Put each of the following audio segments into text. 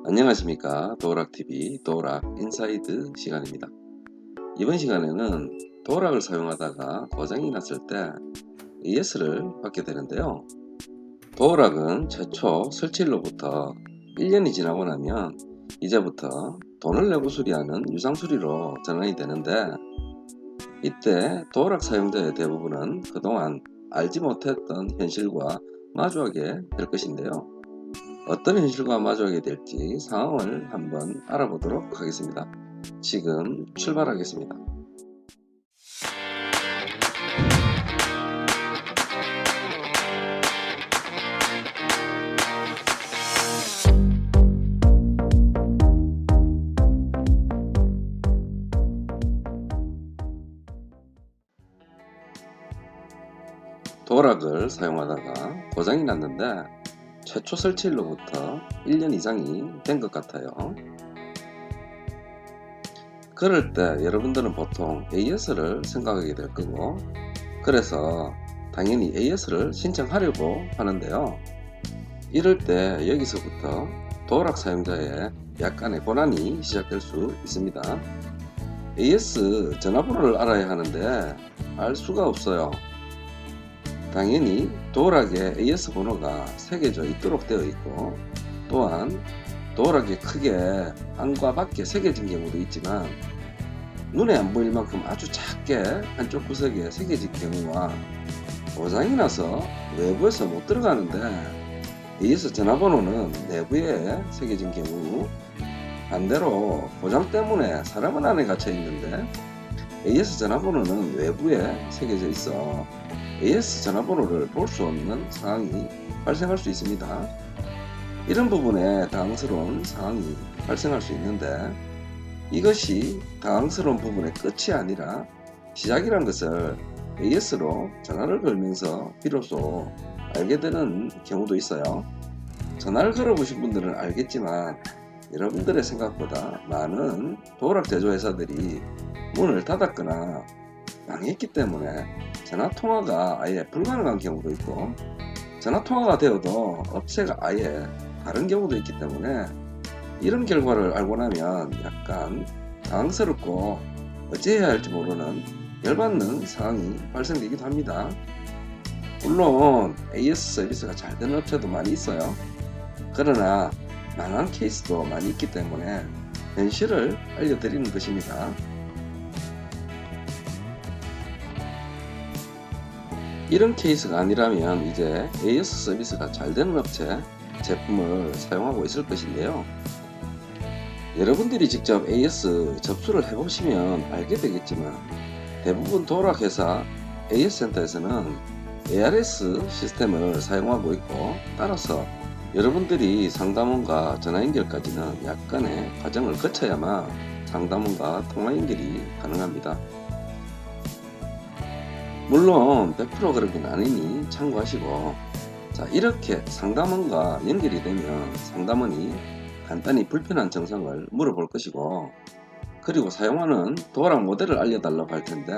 안녕하십니까. 도어락TV 도어락 인사이드 시간입니다. 이번 시간에는 도어락을 사용하다가 고장이 났을 때 AS를 받게 되는데요. 도어락은 최초 설치일로부터 1년이 지나고 나면 이제부터 돈을 내고 수리하는 유상수리로 전환이 되는데, 이때 도어락 사용자의 대부분은 그동안 알지 못했던 현실과 마주하게 될 것인데요. 어떤 현실과 마주하게 될지 상황을 한번 알아보도록 하겠습니다. 지금 출발하겠습니다. 도어락을 사용하다가 고장이 났는데 최초 설치일로부터 1년 이상이 된 것 같아요. 그럴 때 여러분들은 보통 AS를 생각하게 될 거고, 그래서 당연히 AS를 신청하려고 하는데요. 이럴 때 여기서부터 도어락 사용자의 약간의 고난이 시작될 수 있습니다. AS 전화번호를 알아야 하는데 알 수가 없어요. 당연히 도어락에 AS 번호가 새겨져 있도록 되어 있고, 또한 도어락이 크게 안과 밖에 새겨진 경우도 있지만 눈에 안 보일 만큼 아주 작게 한쪽 구석에 새겨진 경우와 고장이 나서 외부에서 못 들어가는데 AS 전화번호는 내부에 새겨진 경우, 반대로 고장 때문에 사람은 안에 갇혀 있는데 AS 전화번호는 외부에 새겨져 있어 AS 전화번호를 볼 수 없는 상황이 발생할 수 있습니다. 이런 부분에 당황스러운 상황이 발생할 수 있는데, 이것이 당황스러운 부분의 끝이 아니라 시작이란 것을 AS로 전화를 걸면서 비로소 알게 되는 경우도 있어요. 전화를 걸어보신 분들은 알겠지만 여러분들의 생각보다 많은 도어락 제조회사들이 문을 닫았거나 망했기 때문에 전화통화가 아예 불가능한 경우도 있고, 전화통화가 되어도 업체가 아예 다른 경우도 있기 때문에 이런 결과를 알고 나면 약간 당황스럽고 어찌해야 할지 모르는 열받는 상황이 발생되기도 합니다. 물론 AS 서비스가 잘 되는 업체도 많이 있어요. 그러나 망한 케이스도 많이 있기 때문에 현실을 알려드리는 것입니다. 이런 케이스가 아니라면 이제 AS 서비스가 잘 되는 업체 제품을 사용하고 있을 것인데요. 여러분들이 직접 AS 접수를 해보시면 알게 되겠지만 대부분 도어락 회사 AS 센터에서는 ARS 시스템을 사용하고 있고, 따라서 여러분들이 상담원과 전화 연결까지는 약간의 과정을 거쳐야만 상담원과 통화 연결이 가능합니다. 물론 100% 그렇긴 아니니 참고하시고, 자, 이렇게 상담원과 연결이 되면 상담원이 간단히 불편한 증상을 물어볼 것이고, 그리고 사용하는 도어락 모델을 알려달라고 할 텐데,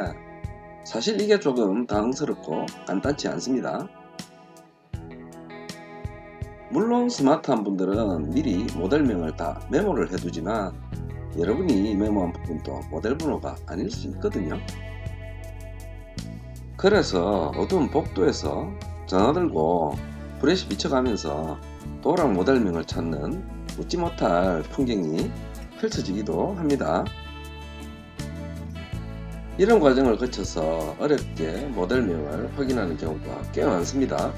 사실 이게 조금 당황스럽고 간단치 않습니다. 물론 스마트한 분들은 미리 모델명을 다 메모를 해두지만 여러분이 메모한 부분도 모델 번호가 아닐 수 있거든요. 그래서 어두운 복도에서 전화 들고 브레시 비춰가면서 도어락 모델명을 찾는 웃지 못할 풍경이 펼쳐지기도 합니다. 이런 과정을 거쳐서 어렵게 모델명을 확인하는 경우가 꽤 많습니다.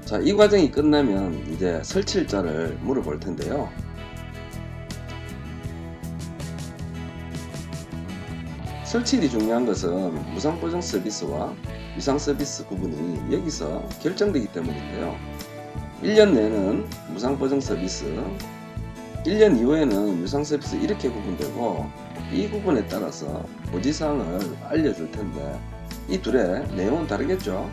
자, 이 과정이 끝나면 이제 설치일자를 물어볼 텐데요. 설치일이 중요한 것은 무상보증 서비스와 유상 서비스 구분이 여기서 결정되기 때문인데요. 1년 내는 무상보증 서비스, 1년 이후에는 유상 서비스 이렇게 구분되고, 이 구분에 따라서 고지사항을 알려줄 텐데 이 둘의 내용은 다르겠죠.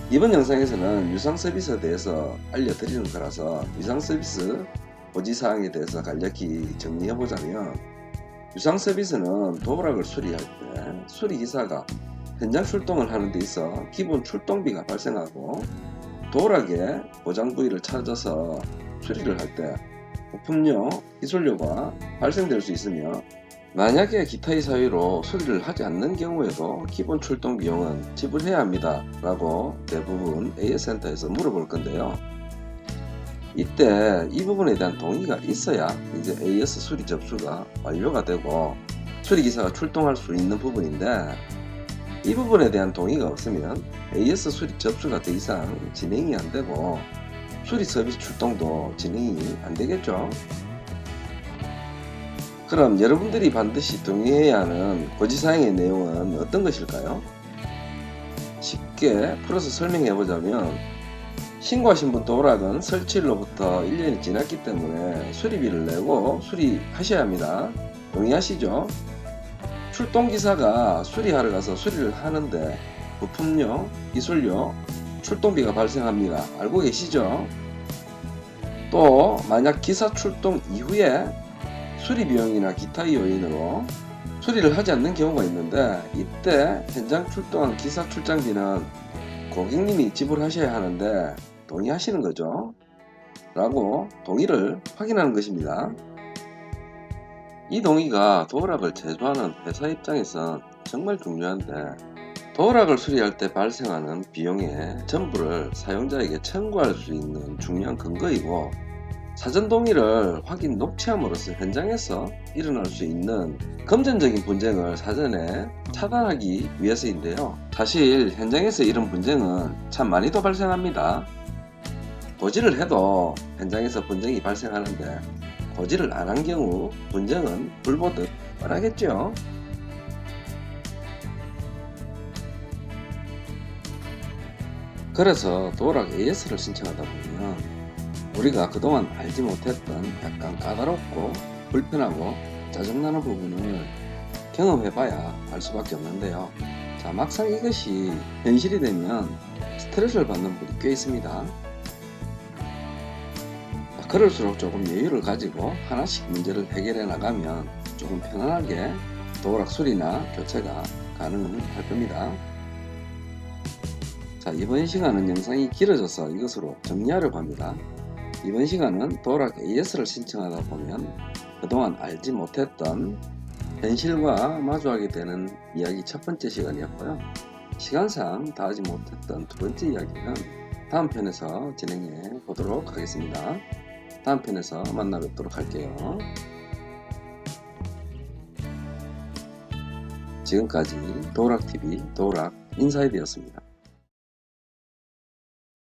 이번 영상에서는 유상 서비스에 대해서 알려드리는 거라서 유상 서비스 고지사항에 대해서 간략히 정리해보자면, 유상 서비스는 도어락을 수리할 때 수리기사가 현장 출동을 하는 데 있어 기본 출동비가 발생하고, 도어락의 고장 부위를 찾아서 수리를 할 때 부품료, 기술료가 발생될 수 있으며 만약에 기타의 사유로 수리를 하지 않는 경우에도 기본 출동 비용은 지불해야 합니다 라고 대부분 AS센터에서 물어볼 건데요. 이때 이 부분에 대한 동의가 있어야 이제 AS 수리 접수가 완료가 되고 수리기사가 출동할 수 있는 부분인데, 이 부분에 대한 동의가 없으면 AS 수리 접수가 더 이상 진행이 안 되고 수리 서비스 출동도 진행이 안 되겠죠. 그럼 여러분들이 반드시 동의해야 하는 고지사항의 내용은 어떤 것일까요? 쉽게 풀어서 설명해 보자면, 신고하신 분 도락은 설치일로부터 1년이 지났기 때문에 수리비를 내고 수리하셔야 합니다. 동의하시죠? 출동기사가 수리하러 가서 수리를 하는데 부품료, 기술료, 출동비가 발생합니다. 알고 계시죠? 또 만약 기사 출동 이후에 수리 비용이나 기타 요인으로 수리를 하지 않는 경우가 있는데, 이때 현장 출동한 기사 출장비는 고객님이 지불하셔야 하는데 동의하시는 거죠? 라고 동의를 확인하는 것입니다. 이 동의가 도어락을 제조하는 회사 입장에선 정말 중요한데, 도어락을 수리할 때 발생하는 비용의 전부를 사용자에게 청구할 수 있는 중요한 근거이고, 사전 동의를 확인 녹취함으로써 현장에서 일어날 수 있는 금전적인 분쟁을 사전에 차단하기 위해서인데요. 사실 현장에서 이런 분쟁은 참 많이도 발생합니다. 고지를 해도 현장에서 분쟁이 발생하는데, 고지를 안 한 경우 분쟁은 불보듯 뻔하겠죠. 그래서 도어락 AS를 신청하다 보면 우리가 그동안 알지 못했던 약간 까다롭고 불편하고 짜증나는 부분을 경험해봐야 알 수밖에 없는데요. 자, 막상 이것이 현실이 되면 스트레스를 받는 분이 꽤 있습니다. 그럴수록 조금 여유를 가지고 하나씩 문제를 해결해 나가면 조금 편안하게 도어락 수리나 교체가 가능할 겁니다. 자, 이번 시간은 영상이 길어져서 이것으로 정리하려고 합니다. 이번 시간은 도어락 AS를 신청하다 보면 그동안 알지 못했던 현실과 마주하게 되는 이야기 첫 번째 시간이었고요. 시간상 다 하지 못했던 두 번째 이야기는 다음 편에서 진행해 보도록 하겠습니다. 다음 편에서 만나 뵙도록 할게요. 지금까지 도어락TV 도어락 인사이드였습니다.